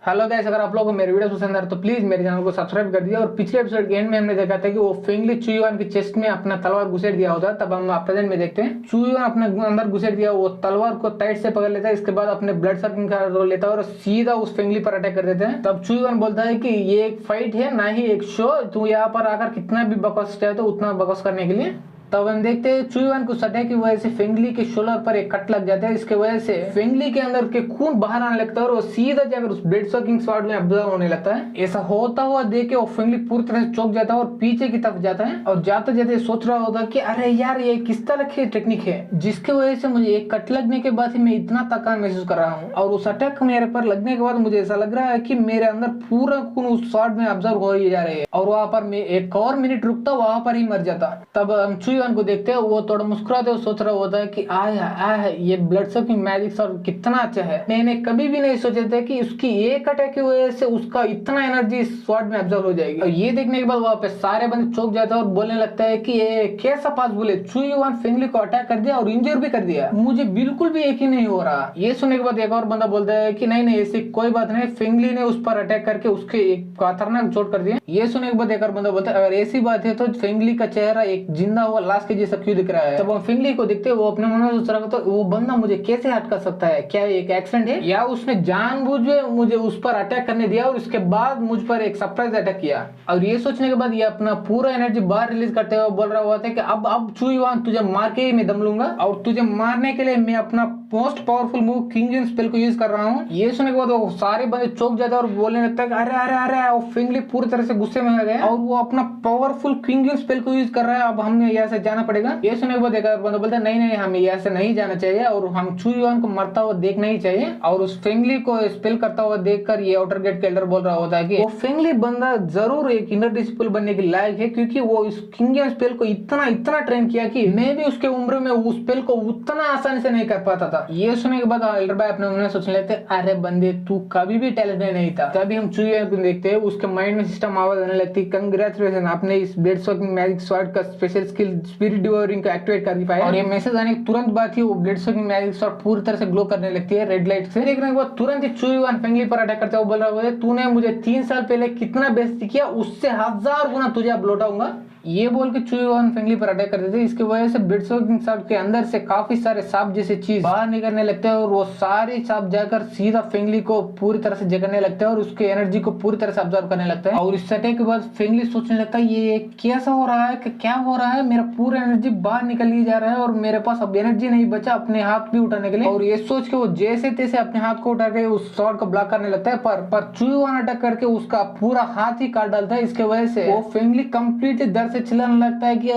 Hello guys, अगर आप लोगों को मेरे वीडियो पसंद आ रहा तो प्लीज मेरे चैनल को सब्सक्राइब कर दिया। और पिछले एपिसोड के एंड में हमने देखा था कि वो फेंगली चुयुआन की चेस्ट में अपना तलवार घुसेड़ दिया होता है। तब हम प्रेजेंट में देखते हैं चुयुआन अपने अंदर घुसेड़ दिया, वो तलवार को टाइट से पकड़ लेता है। इसके बाद अपने ब्लड सर्किंग का रोल लेता है और सीधा उस फेंगली पर अटैक कर देते हैं। तब चुयुआन बोलता है कि ये एक फाइट है, ना ही एक शो। तू यहाँ पर आकर कितना भी बकवास चाहे तो उतना बकवास करने के लिए। तब हम देखते हैं चुयुआन को अटैक की वजह से फेंगली के शोल्डर पर एक कट लग जाता है। इसके वजह से फेंगली के अंदर के खून बाहर आने लगता है और वो सीधा जाकर उस ब्लड सॉकिंग स्वॉर्ड में अब्जॉर्ब होने लगता है। ऐसा होता हुआ देख के वो फेंगली पूरी तरह से चौंक जाता है और पीछे की तरफ जाता है और जाते जाते सोच रहा होता है कि अरे यार, ये किस तरह की टेक्निक है जिसके वजह से मुझे एक कट लगने के बाद ही मैं इतना थकान महसूस कर रहा हूँ। और उस अटैक मेरे पर लगने के बाद मुझे ऐसा लग रहा है कि मेरे अंदर पूरा खून उस स्वॉर्ड में अब्जॉर्ब हो जा रहे हैं और वहां पर मैं एक और मिनट रुकता, वहां पर ही मर जाता। तब हम चुयुआन को देखते हैं, वो थोड़ा मुस्कुराते हुए सोच रहा होता है कि आय ये ब्लड सॉकिंग मैजिक स्वॉर्ड कितना अच्छा है। मैंने कभी भी नहीं सोचा था कि उसकी एक अटैक की वजह से उसका इतना एनर्जी स्वॉर्ड में अब्जॉर्ब हो जाएगी। और ये देखने के बाद वहां पे सारे बंदे चौंक जाते हैं और बोलने लगता है कि ये कैसा पॉसिबल है, चुयुआन फेंगली को अटैक कर दिया और इंजर भी कर दिया, मुझे बिल्कुल भी यकीन नहीं हो रहा। ये सुनने के बाद एक और बंदा बोलता है कि नहीं ऐसी कोई बात नहीं, फेंगली ने उस पर अटैक करके उसके एक खतरनाक चोट कर दिया। ये सुनने के बाद एक और बंदा बोलता है अगर ऐसी बात है तो फेंगली का चेहरा एक जिंदा हुआ लाश के जैसा क्यों दिख रहा है। तब हम फेंगली को देखते हैं, वो अपने मन में सोच रहा था वो बंदा मुझे कैसे हट कर सकता है, क्या एक एक्सीडेंट है या उसने जानबूझ मुझे उस पर अटैक करने दिया और उसके बाद मुझ पर एक सरप्राइज अटैक किया। और ये सोचने के बाद ये अपना पूरा एनर्जी बाहर रिलीज करते हुए बोल रहा हुआ था कि अब चुयुआन तुझे मार के ही मैं दम लूंगा और तुझे मारने के लिए मैं अपना most powerful move king spell को यूज कर रहा हूँ। ये सुनने के बाद वो सारे बंदे चौंक जाते हैं और बोलने लगता है कि अरे अरे अरे, वो फेंगली पूरी तरह से गुस्से में आ गया और वो अपना पावरफुल किंग स्पेल को यूज कर रहा है। अब हमें यहाँ से जाना पड़ेगा। ये सुनने के बाद एक बंदा बोलता है नहीं हमें यहाँ से नहीं जाना चाहिए और हम चुयुआन को मरता हुआ देखना ही चाहिए। और उस फेंगली को स्पेल करता हुआ देखकर ये आउटर गेट के एल्डर बोल रहा होता है कि वो फेंगली बंदा जरूर एक इनर डिसिपल बनने के लायक है, क्योंकि वो इस किंग स्पेल को इतना ट्रेन किया कि मैं भी उसके उम्र में उस स्पेल को उतना आसानी से नहीं कर पाता था। ये सुनने के बाद एल्डर भाई अपने मन में सोचने लगते अरे बंदे तू कभी भी टैलेंटेड नहीं था। तभी हम चुयुआन को देखते हैं, उसके माइंड में सिस्टम आवाज आने लगती है कंग्रेचुलेशन, आपने इस ब्लड सॉकिंग मैजिक स्वॉर्ड का स्पेशल स्किल स्पिरिट डिवोरिंग को एक्टिवेट कर पाया। और ये मैसेज आने के तुरंत बाद ही वो ब्लड सॉकिंग मैजिक स्वॉर्ड पूरी तरह से ग्लो करने लगती है रेड लाइट से। देखने के बाद तुरंत ही चुयुआन फेंगली पर अटैक करते हुए बोल रहा है तूने मुझे 3 साल पहले कितना बेइज्जती किया, उससे 1000 गुना तुझे अब लौटाऊंगा। ये बोल के चुयुआन फेंगली पर अटैक करते थे। इसकी वजह से ब्लड सॉकिंग स्वॉर्ड के अंदर से काफी सारे सांप जैसे चीज बाहर निकलने लगते हैं और वो सारे सांप जाकर सीधा फेंगली को पूरी तरह से जकड़ने लगते हैं और उसके एनर्जी को पूरी तरह से अब्जॉर्ब करने लगता है। और इस अटैक के बाद फेंगली सोचने लगता है ये कैसा हो रहा है, कि क्या हो रहा है, मेरा पूरा एनर्जी बाहर निकल ही जा रहा है और मेरे पास अब एनर्जी नहीं बचा अपने हाथ भी उठाने के लिए। और ये सोच के वो जैसे तैसे अपने हाथ को उठा के उस स्वॉर्ड को ब्लॉक करने लगता है, पर चुयुआन अटैक करके उसका पूरा हाथ ही काट डालता है। इसके वजह से वो फेंगली कंप्लीटली दर्द से चिल्लाने लगता है कि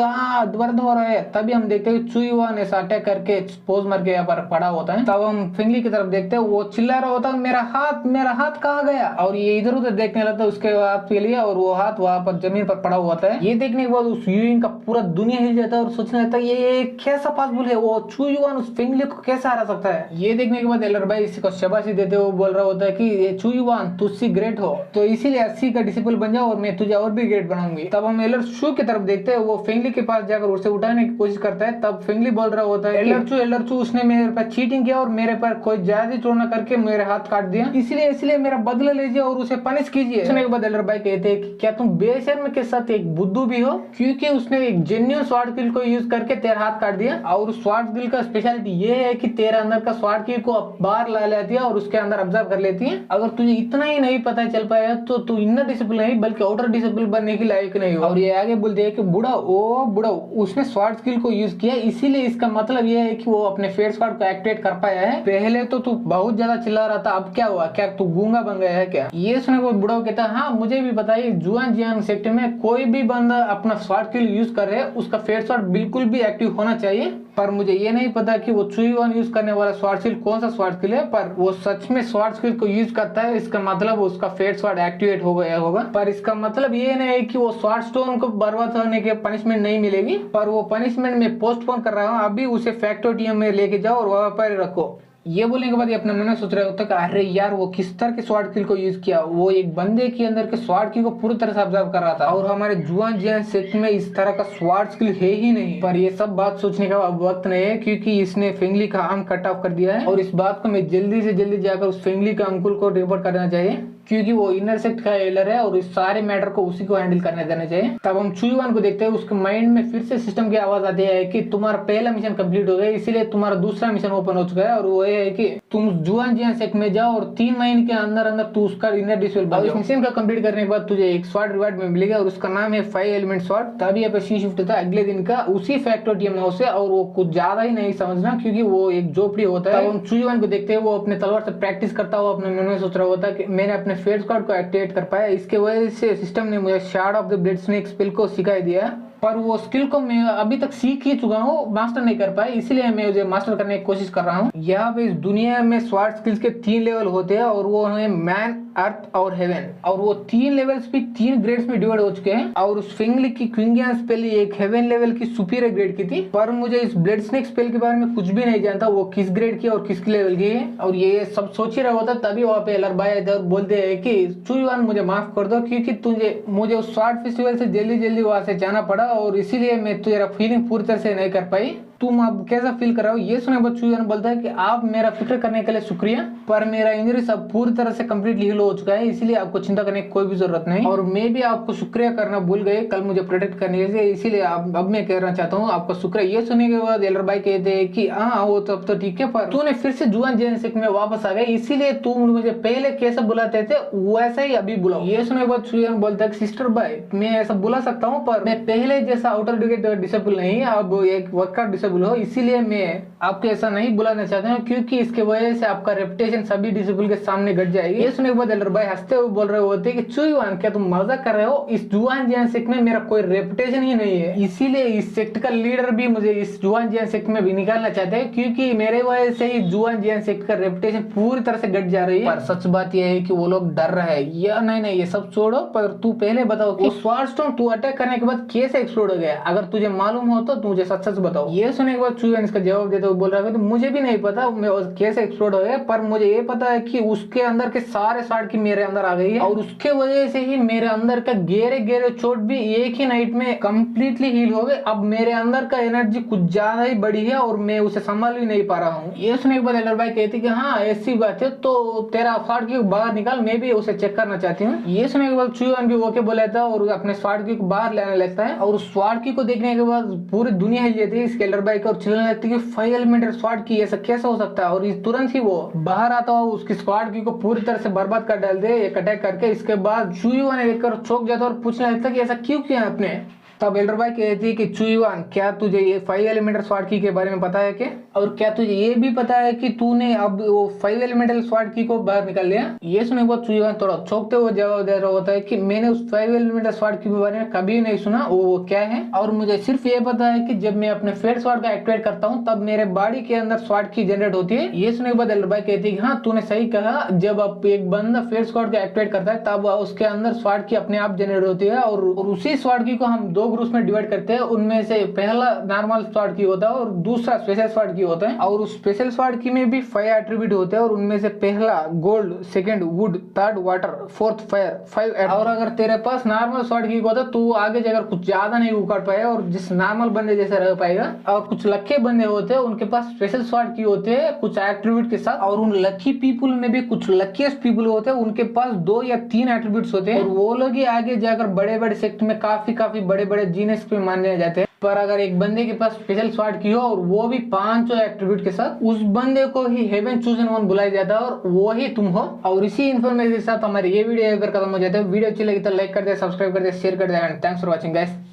दर्द हो रहा है। तभी हम देखते हैं चुयुआन ऐसा अटैक करके पोज मार के यहाँ पर पड़ा होता है। तब हम फेंगली की तरफ देखते हैं, वो चिल्ला रहा होता है मेरा हाथ कहाँ गया। और ये इधर उधर देखने लगता है उसके हाथ के लिए और वो हाथ वहां पर जमीन पर पड़ा हुआ था। ये देखने के बाद उस यूइंग का पूरा दुनिया हिल जाता है और सोचने लगता है ये कैसा पॉसिबल है, वो चुयुआन उस फेंगली को कैसे हरा सकता है। ये देखने के बाद एल्डर भाई इसको शाबाशी देते हुए बोल रहा होता है कि ये चुयुआन तुझसे ग्रेट हो, तो इसीलिए 80 का डिसिपल बन जाओ और मैं तुझे और भी ग्रेट बनाऊंगी। तब हम एल्डर शू की तरफ देखते हैं, वो फेंगली के पास जाकर उसे उठाने की कोशिश करता है। तब फेंगली बोल रहा होता है एल्डर चू उसने मेरे पर चीटिंग किया और मेरे पर कोई जायज चोर करके मेरे हाथ काट दिया, इसलिए मेरा बदला लीजिए और उसे पनिश कीजिए। उसने के बाद एल्डर भाई कहते हैं कि क्या तुम बेशर्म के साथ एक बुद्धू भी हो, क्योंकि उसने एक जेन्युइन स्वॉर्ड स्किल को यूज करके तेरा हाथ काट दिया। और स्वॉर्ड स्किल का स्पेशलिटी ये है कि तेरे अंदर का स्वॉर्ड स्किल को बाहर ला लेती है और उसके अंदर ऑब्जर्व कर लेती है। अगर तुझे इतना ही नहीं पता चल पाया तो तू इनर डिसिपल नहीं बल्कि आउटर डिसिपल बनने की लायक नहीं हो। और ये आगे बोलते हैं कि बुढ़ा उसने स्वॉर्ड स्किल को यूज किया, इसीलिए इसका मतलब ये है कि वो अपने फेट स्वॉर्ड को एक्टिवेट कर पाया है। पहले तो तू बहुत ज्यादा चिल्ला रहा था, अब क्या हुआ, क्या तू गूंगा बन गया है क्या। ये सुने को बुढ़ा कहता है हाँ मुझे भी पता है, जुआनजियांग सेक्टर में कोई भी बंदा अपना स्वॉर्ड स्किल यूज कर रहे हैं उसका फेट स्वॉर्ड बिल्कुल भी एक्टिव होना चाहिए, पर मुझे ये नहीं पता कि वो चुयुआन यूज करने वाला स्वॉर्ड स्किल कौन सा स्वॉर्ड स्किल है। पर वो सच में स्वॉर्ड स्किल को यूज करता है, इसका मतलब उसका फेट स्वॉर्ड एक्टिवेट हो गया होगा। पर इसका मतलब ये नहीं है कि वो स्वॉर्ड स्टोन को बर्बाद होने के पनिशमेंट नहीं मिलेगी, पर वो पनिशमेंट में पोस्टपोन कर रहा हूँ। अभी उसे फैक्टोरियम में लेके जाओ और वहां पर रखो। ये बोलने के बाद ये अपने मन में सोच रहे होता है अरे यार वो किस तरह के स्वॉर्ड स्किल को यूज किया, वो एक बंदे के अंदर के स्वॉर्ड स्किल को पूरी तरह से ऑब्जर्व कर रहा था और हमारे जुआनजियांग सेक्ट में इस तरह का स्वॉर्ड स्किल है ही नहीं। पर ये सब बात सोचने का वक्त नहीं है, क्योंकि इसने फेंगली का आर्म कट ऑफ कर दिया है और इस बात को मैं जल्दी से जल्दी जाकर उस फेंगली के अंकुल को रिपोर्ट करना चाहिए। क्योंकि वो इनर सेक्ट का एलर है और इस सारे मैटर को उसी को हैंडल करने देना चाहिए। तब हम चुईवान को देखते हैं, उसके माइंड में फिर से सिस्टम की आवाज आती है कि तुम्हारा पहला मिशन कंप्लीट हो गया, इसीलिए तुम्हारा दूसरा मिशन ओपन हो चुका है और वो ये है कि तुम जुआन जियान सेक्ट में जाओ और 3 महीने के अंदर अंदर तू उसका इनर डिसेबल बन जाओ। मिशन का कंप्लीट करने के बाद तुझे एक स्वॉर्ड रिवार्ड में मिलेगा और उसका नाम है 5 एलिमेंट स्वॉर्ड। तभी यहाँ पे सी शिफ्ट था अगले दिन का उसी फैक्टोरियम हाउस से, और वो कुछ ज्यादा ही नहीं समझना क्योंकि वो एक झोपड़ी होता है। हम चुईवान को देखते हैं, वो अपने तलवार से प्रैक्टिस करता हुआ अपने मन में सोच रहा होता है कि मैंने अपने फेड स्क्वाड को एक्टिवेट कर पाया, इसके वजह से सिस्टम ने मुझे shard of the blade snake spell को सिखा दिया, पर वो स्किल को मैं अभी तक सीख ही चुका हूँ, मास्टर नहीं कर पाया, इसलिए मैं उसे मास्टर करने की कोशिश कर रहा हूँ। यहाँ पे इस दुनिया में स्वॉर्ड स्किल्स के 3 लेवल होते हैं और वो है मैन, अर्थ और हेवन, और वो 3 लेवल्स भी 3 ग्रेड्स में डिवाइड हो चुके हैं। और उस फिंगली की क्विंगियन स्पेल एक हेवन लेवल की सुपीरियर ग्रेड की थी, पर मुझे इस ब्लेड स्नेक स्पेल के बारे में कुछ भी नहीं जानता, वो किस ग्रेड की और किस लेवल की है, और ये सब सोच ही रहा होता। तभी वहाँ पे एलर भाई बोलते हैं कि चुईवान मुझे माफ कर दो क्योंकि मुझे उस स्वॉर्ड फेस्टिवल से जल्दी वहां से जाना पड़ा और इसीलिए मैं तेरा फीलिंग पूरी तरह से नहीं कर पाई। तुम अब कैसा फील कर रहे हो? ये सुने बाद चुईवान बोलता है कि आप मेरा फिक्र करने के लिए शुक्रिया, पर मेरा इंजरी सब पूरी तरह से कंप्लीटली हील हो चुका है, इसीलिए आपको चिंता करने की कोई भी जरूरत नहीं, और मैं भी आपको शुक्रिया करना भूल गए कल मुझे प्रोटेक्ट करने के लिए, इसीलिए अब मैं कहना चाहता हूँ आपका शुक्रिया। ये सुनने के बाद एलर भाई कहते हैं कि हाँ वो तब तो ठीक है, पर तूने फिर से जुआन जेन सेक्ट में वापस आ गए, इसीलिए तुम मुझे पहले कैसे बुलाते थे वैसा ही अभी बुलाओ। ये सुनने के बाद चुईवान बोलता है सिस्टर भाई मैं ऐसा बुला सकता हूँ, पर मैं पहले जैसा आउटर डिसेबल नहीं, अब एक वर्कर डिसेबल हो, इसीलिए मैं आपको ऐसा नहीं बुलाना चाहता हूँ क्योंकि इसके वजह से आपका रेपुटेशन सभी डिसेबल के सामने घट जाएगी। ये सुनने के बाद एलर भाई हंसते हुए बोल रहे होते हैं कि चुईवान क्या तुम मजाक कर रहे हो? इस जुआन जियान सेक्ट में मेरा कोई रेपुटेशन ही नहीं है, इसीलिए इस सेक्ट का लीडर भी मुझे इस जुआन जियान सेक्ट में भी निकालना चाहते हैं क्योंकि मेरे वजह से ही जुआन जियान सेक्ट का रेपुटेशन पूरी तरह से घट जा रही है। पर सच बात यह है कि वो लोग डर रहे हैं या नहीं ये सब छोड़ो, पर तू पहले बताओ कि स्वॉर्ड स्टोन तू अटैक करने के बाद कैसे एक्सप्लोड हो गया? अगर तुझे मालूम हो तो मुझे सच बताओ। ये सुनने के बाद चुईवान इसका जवाब देते हुए बोल रहा है तो मुझे भी नहीं पता मैं कैसे एक्सप्लोड हो गया, पर मुझे ये पता है कि उसके अंदर के सारे शॉट की मेरे अंदर आ गई है और उसके वजह से ही मेरे अंदर का गहरे चोट भी एक ही नाइट में कंप्लीटली हील हो गए। अब मेरे अंदर का एनर्जी कुछ ज्यादा ही बड़ी है और मैं उसे संभाल भी नहीं पा रहा हूँ। ये सुनने के बाद एलर भाई कहती कि हाँ ऐसी बात है तो तेरा शॉट की बाहर निकाल, मैं भी उसे चेक करना चाहती हूँ। ये सुनने के बाद चुईवान भी ओके बोला था और अपने स्वॉर्ड की को बाहर लेने लगता है और उस स्वॉर्ड की को देखने के बाद पूरी दुनिया हिल जाती है इस एलर भाई को और चिल्लाने लगती है 5 एलिमेंट स्वॉर्ड की ऐसा कैसा हो सकता है, और इस तुरंत ही वो बाहर आता हुआ उसकी स्क्वाड की को पूरी तरह से बर्बाद कर डाल दे एक अटैक करके। इसके बाद चुईवान ने देखकर चौंक जाता और पूछने लगता कि ऐसा क्यों किया आपने? तब एलर भाई कहती है कि चुईवान क्या तुझे ये 5 एलिमेंटल स्वॉर्ड की के बारे में पता है क्या, और क्या तुझे ये भी पता है कि तूने अब वो 5 एलिमेंटल स्वॉर्ड की को बाहर निकाल लिया? ये सुने बहुत चुईवान थोड़ा चौंकते हुए जवाब दे रहा होता है कि मैंने उस 5 एलिमेंटल स्वॉर्ड की के बारे में कभी नहीं सुना, वो क्या है, और मुझे सिर्फ ये पता है कि जब मैं अपने फेड स्वॉर्ड का एक्टिवेट करता हूँ तब मेरे बॉडी के अंदर स्वॉर्ड की जनरेट होती है। ये सुने के बाद एलर भाई कहती है हाँ तूने सही कहा, जब अब एक बंदा फेड स्वॉर्ड का एक्टिवेट करता है तब उसके अंदर स्वॉर्ड की अपने आप जनरेट होती है और उसी स्वॉर्ड की को हम 2 ग्रुप्स में डिवाइड करते हैं। उनमें से पहला नॉर्मल स्वॉर्ड की होता है और दूसरा स्पेशल स्वॉर्ड की होता है, और उस स्पेशल स्वॉर्ड की में भी 5 एट्रीब्यूट होते हैं और उनमें से पहला gold, second would, third water, fourth fire, 5 और अगर तेरे पास नॉर्मल स्वॉर्ड की होता तो आगे जाकर कुछ ज्यादा नहीं उखाड़ पाएगा और जिस नॉर्मल बंदे जैसे रह पाएगा। और कुछ लक्की बंदे होते हैं उनके पास स्पेशल स्वॉर्ड की होते हैं कुछ एट्रीब्यूट के साथ, और उन लकी पीपल में भी कुछ लकीस्ट पीपल होते हैं उनके पास 2 या 3 एट्रीब्यूट्स होते हैं और वो लोग ही आगे जाकर बड़े सेक्ट में काफी बड़े जीनियस पे माने जाते हैं। पर अगर एक बंदे के पास स्पेशल स्वॉर्ड की हो और वो भी 5 एट्रीब्यूट के साथ, उस बंदे को ही हेवन चूजन वन बुलाया जाता है और वो ही तुम हो। और इसी इन्फॉर्मेशन के साथ हमारी ये वीडियो अगर खत्म हो जाता है, वीडियो अच्छी लगी तो लाइक कर दे, सब्सक्राइब कर दे, शेयर कर दे and thanks for watching guys.